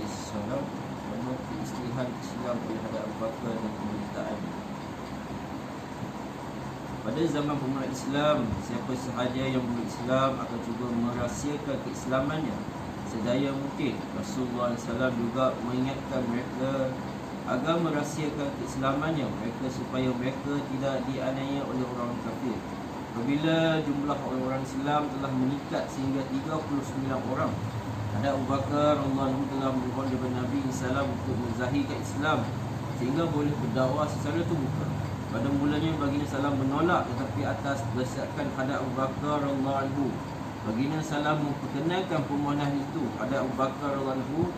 SAW penuh keistihan Islam oleh hadap Abu Bakar dan pemerintahan. Pada zaman pemula Islam, siapa sahaja yang belum Islam akan cuba merahsiakan keislamannya sedaya mungkin. Rasulullah SAW juga mengingatkan mereka agar merahsiakan keislamannya mereka supaya mereka tidak dianiaya oleh orang kafir. Apabila jumlah orang-orang Islam telah meningkat sehingga 39 orang, hadap Abu Bakar Allah telah memohon kepada Nabi SAW untuk menzahirkan Islam sehingga boleh berdakwah secara terbuka. Pada mulanya baginda salam menolak, tetapi atas desakan hadap Abu Bakar radhiyallahu, baginda salam memperkenalkan permohonan itu. Hadap Abu Bakar radhiyallahu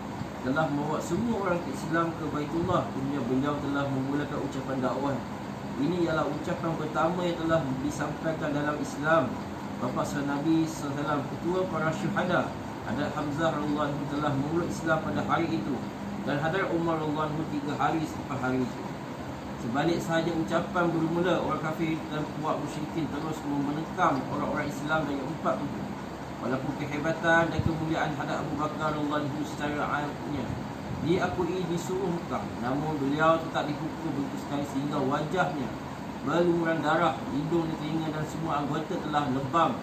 telah membawa semua orang Islam ke Baitullah. Kemudian beliau telah memulakan ucapan dakwah. Ini ialah ucapan pertama yang telah disampaikan dalam Islam. Bapa Nabi SAW, ketua para syuhada, hadap Hamzah radhiyallahu telah memulai Islam pada hari itu, dan hadap Umar radhiyallahu 3 hari selepas hari itu. Sebalik sahaja ucapan bermula, orang kafir dan puak musyrikin terus memenekam orang-orang Islam dari 4 penjuru. Walaupun kehebatan dan kemuliaan hadap Abu Bakar radhiyallahu secara ayatnya diakui di seluruh Mekah, namun beliau tetap dipukul begitu sekali sehingga wajahnya berlumuran darah, hidung dan telinga dan semua anggota telah lebam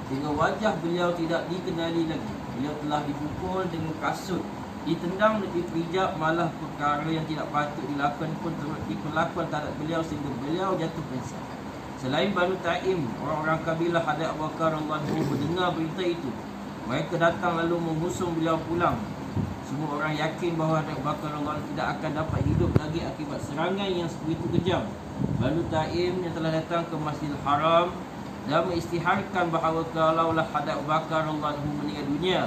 sehingga wajah beliau tidak dikenali lagi. Beliau telah dipukul dengan kasut, ditendang dan dipijak, malah perkara yang tidak patut dilakukan pun turut diperlakukan terhadap beliau sehingga beliau jatuh pingsan. Selain Banu Taim, orang-orang kabilah hadap Abu Bakar radhiyallahu mendengar berita itu. Mereka datang lalu mengusung beliau pulang. Semua orang yakin bahawa hadap Abu Bakar radhiyallahu tidak akan dapat hidup lagi akibat serangan yang begitu kejam. Banu Taim yang telah datang ke Masjidil Haram dan mengisytiharkan bahawa kalaulah hadap Abu Bakar radhiyallahu meninggal dunia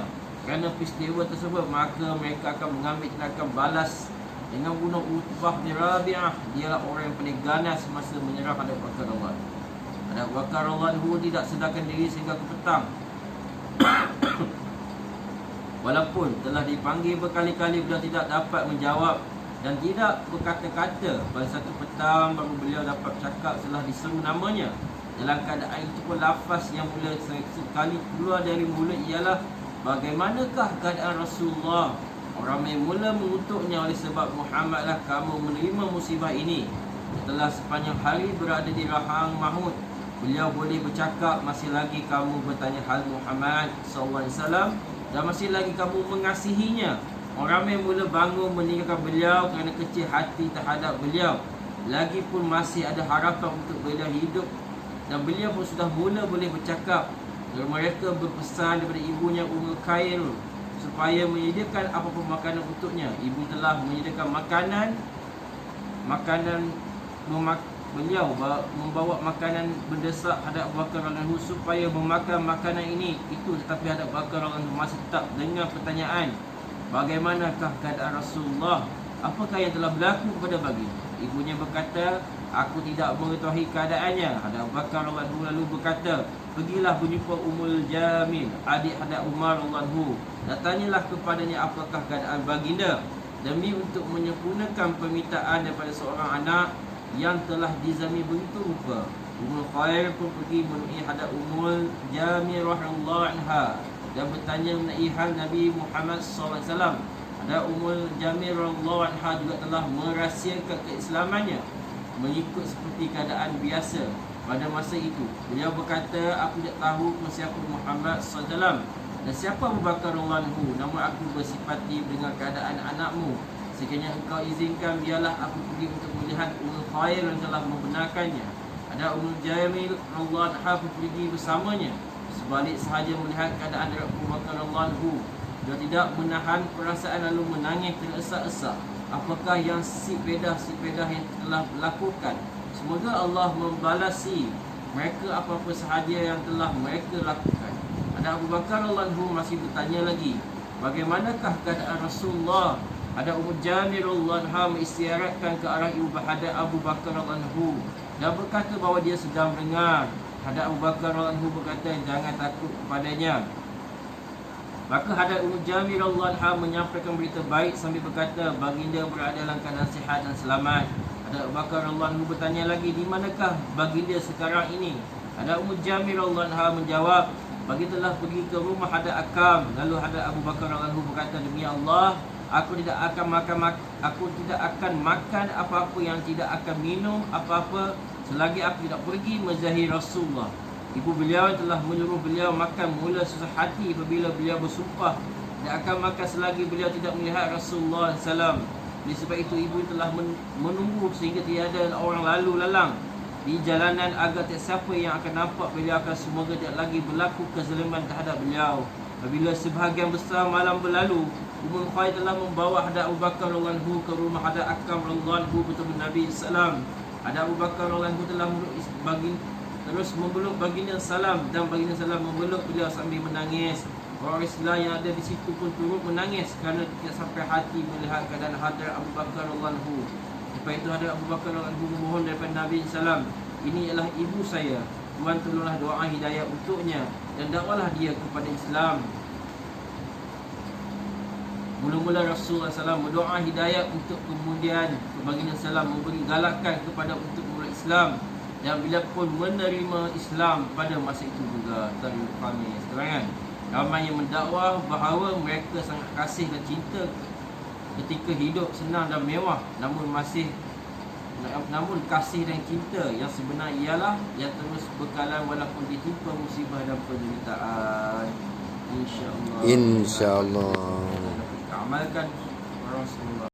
kerana peristiwa tersebut, maka mereka akan mengambil tindakan balas dengan bunuh Utbah bin Rabi'ah. Dialah orang yang paling ganas semasa menyerang hadap Abu Bakar radhiyallahu. Hadap Abu Bakar radhiyallahu tidak sedarkan diri sehingga ke petang. Walaupun telah dipanggil berkali-kali, beliau tidak dapat menjawab dan tidak berkata-kata. Pada satu petang baru beliau dapat cakap setelah diseru namanya. Dalam keadaan itu pun lafaz yang mula sekali keluar dari mulut ialah, bagaimanakah keadaan Rasulullah? Orang yang mula mengutuknya oleh sebab Muhammadlah kamu menerima musibah ini. Setelah sepanjang hari berada di rahang Mahmud, beliau boleh bercakap, masih lagi kamu bertanya hal Muhammad SAW dan masih lagi kamu mengasihinya. Orang yang mula bangun meninggalkan beliau kerana kecil hati terhadap beliau. Lagipun masih ada harapan untuk beliau hidup dan beliau pun sudah mula boleh bercakap. Dan mereka berpesan daripada ibunya Ummul Khair supaya menyediakan apa-apa makanan untuknya. Ibu telah menyediakan beliau membawa makanan mendesak hadap Abu Bakar radhiyallahu supaya memakan makanan ini itu, tetapi hadap Abu Bakar radhiyallahu masih tetap dengan pertanyaan, bagaimanakah keadaan Rasulullah? Apakah yang telah berlaku kepada baginda? Ibunya berkata, aku tidak mengetahui keadaannya. Hadap Abu Bakar radhiyallahu lalu berkata, pergilah berjumpa Ummul Jamil, adik hadap Umar radhiyallahu, dan tanyalah kepadanya apakah keadaan baginda, demi untuk menyempurnakan permintaan daripada seorang anak yang telah dizalimi begitu rupa. Ummul Khair pun pergi menemui hadap Ummul Jamil radhiyallahu anha dan bertanya mengenai hal Nabi Muhammad SAW. Hadap Ummul Jamil radhiyallahu anha juga telah merahsiakan keislamannya mengikut seperti keadaan biasa pada masa itu. Beliau berkata, aku tidak tahu siapa Muhammad SAW dan siapa Abu Bakar radhiyallahu, namun aku bersipati dengan keadaan anakmu. Sekiranya engkau izinkan, biarlah aku pergi untuk melihat Ummul Khair yang telah membenarkannya. Ada Ummul Jamil radhiyallahu anha pergi bersamanya. Sebalik sahaja melihat keadaan Abu Bakar radhiyallahu, dia tidak menahan perasaan lalu menangis teresa-esa. Apakah yang si pedah yang telah lakukan? Semoga Allah membalasi mereka apa-apa sahaja yang telah mereka lakukan. Ada Abu Bakar radhiyallahu masih bertanya lagi, bagaimanakah keadaan Rasulullah? Ada Ummul Jamil radhiyallahu anha mengisyaratkan ke arah ibu hadap Abu Bakar radhiyallahu dan berkata bahawa dia sedang mendengar. Hadap Abu Bakar radhiyallahu berkata, jangan takut kepadanya. Maka hadap Ummul Jamil radhiyallahu anha menyampaikan berita baik sambil berkata, baginda berada dalam keadaan sihat dan selamat. Hadap Abu Bakar radhiyallahu anhu bertanya lagi, di manakah baginda sekarang ini? Hadap Ummul Jamil radhiyallahu anha menjawab, Bagitulah pergi ke rumah Hadrat Akam. Lalu Hadrat Abu Bakar radhiyallahu anhu berkata, demi Allah, aku tidak akan makan apa-apa yang tidak akan minum apa-apa selagi aku tidak pergi menzahir Rasulullah. Ibu beliau telah menyuruh beliau makan mula susah hati apabila beliau bersumpah tidak akan makan selagi beliau tidak melihat Rasulullah SAW. Oleh sebab itu ibu telah menunggu sehingga tiada orang lalu lalang di jalanan agar tak siapa yang akan nampak beliau akan semoga tidak lagi berlaku kezaliman terhadap beliau. Apabila sebahagian besar malam berlalu, Ummul Khair telah membawa Hadrat Abu Bakar radhiyallahu anhu ke rumah Hadrat Akam radhiyallahu anhu bertemu Nabi sallam. Hadrat Abu Bakar radhiyallahu anhu telah terus memeluk baginda salam dan baginda salam memeluk beliau sambil menangis. Orang Islam yang ada di situ pun turut menangis kerana tidak sampai hati melihat keadaan Hadrat Abu Bakar radhiyallahu anhu. Lepas itu Hadrat Abu Bakar radhiyallahu anhu memohon daripada Nabi sallam, ini ialah ibu saya, Tuhan tolonglah doa hidayah untuknya dan dakwalah dia kepada Islam. Mula-mula Rasulullah SAW berdoa hidayah untuk kemudian baginda salam memberi galakan kepada untuk umat Islam, dan bila pun menerima Islam pada masa itu juga. Tuan kami sekalian, ramai yang mendakwah bahawa mereka sangat kasih dan cinta ketika hidup senang dan mewah, namun kasih dan cinta yang sebenar ialah yang terus berkalan walaupun ditimpa musibah dan penderitaan. InsyaAllah InsyaAllah amalkan Rasulullah.